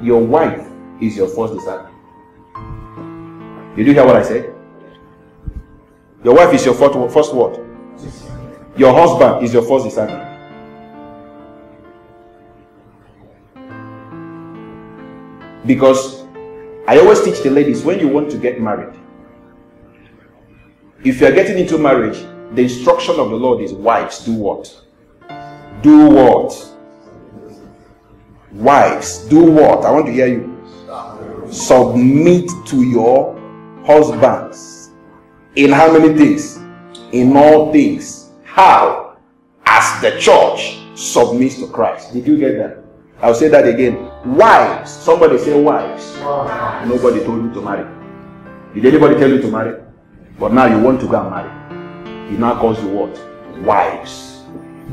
your wife is your first disciple. Did you hear what I said? Your wife is your first what? Your husband is your first disciple. Because I always teach the ladies, when you want to get married, if you are getting into marriage, the instruction of the Lord is, wives, do what? Do what? Wives, do what? I want to hear you. Submit to your husbands. In how many things? In all things. How? As the church submits to Christ. Did you get that? I'll say that again. Wives. Somebody say wives. Nobody told you to marry. Did anybody tell you to marry? But now you want to go and marry. He now calls you what? Wives.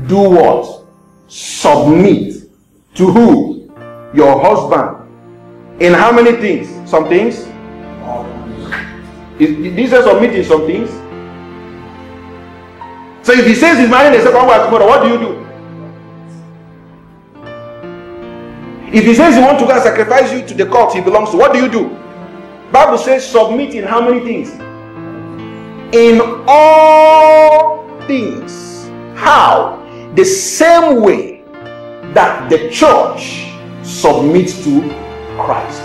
Do what? Submit. To who? Your husband. In how many things? Some things? Did he say submit in some things? So if he says he's marrying the second wife tomorrow, what do you do? If he says he wants to go and sacrifice you to the cult he belongs to, what do you do? Bible says submit in how many things? In all things. How? The same way that the church submits to Christ.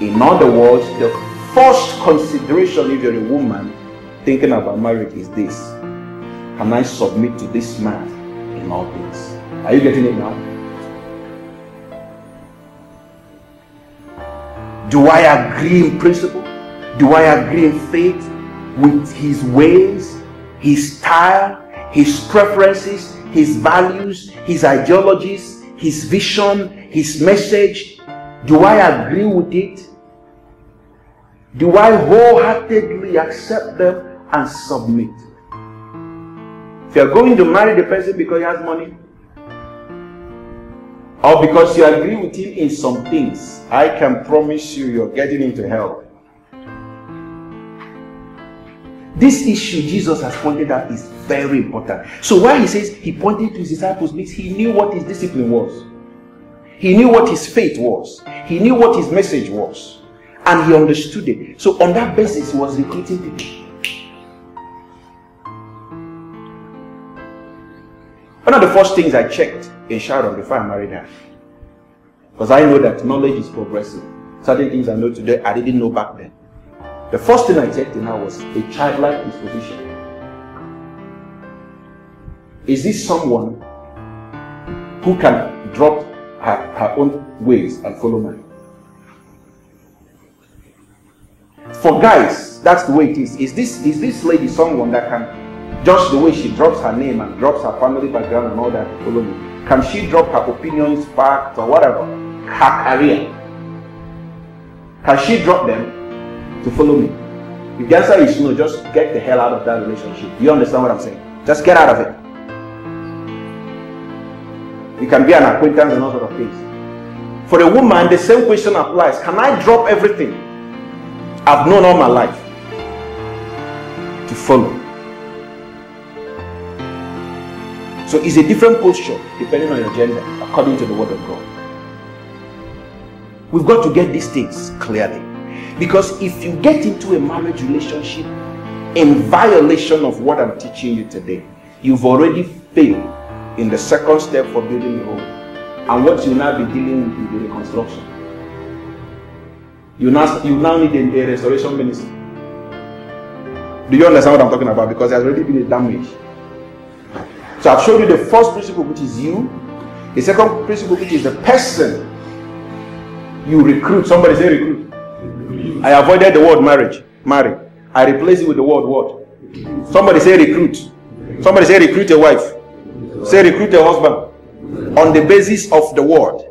In other words, the first consideration if you're a woman thinking about marriage is this: can I submit to this man in all things? Are you getting it now? Do I agree in principle? Do I agree in faith with his ways, his style, his preferences, his values, his ideologies, his vision, his message? Do I agree with it? Do I wholeheartedly accept them and submit? If you're going to marry the person because he has money, or because you agree with him in some things, I can promise you, you're getting into hell. This issue Jesus has pointed out is very important. So while he says he pointed to his disciples, means he knew what his discipline was. He knew what his faith was. He knew what his message was. And he understood it. So on that basis, he was recruiting people. One of the first things I checked in Sharon before I married her, because I know that knowledge is progressive. Certain things I know today, I didn't know back then. The first thing I checked in her was a childlike disposition. Is this someone who can drop her own ways and follow mine? For guys, that's the way it is. Is this lady someone that can, just the way she drops her name and drops her family background and all that to follow me, can she drop her opinions, facts, or whatever, her career? Can she drop them to follow me? If the answer is no, just get the hell out of that relationship. You understand what I'm saying? Just get out of it. You can be an acquaintance and all sort of things. For a woman, the same question applies. Can I drop everything I've known all my life to follow? So it's a different posture depending on your gender, according to the word of God. We've got to get these things clearly. Because if you get into a marriage relationship in violation of what I'm teaching you today, you've already failed in the second step for building a home. And what you now be dealing with is the reconstruction. You now need a restoration ministry. Do you understand what I'm talking about? Because there's already been a damage. So I've shown you the first principle, which is you. The second principle, which is the person you recruit. Somebody say recruit. I avoided the word marry. I replaced it with the word what? Somebody say recruit. Somebody say recruit a wife. Say recruit a husband. On the basis of the word.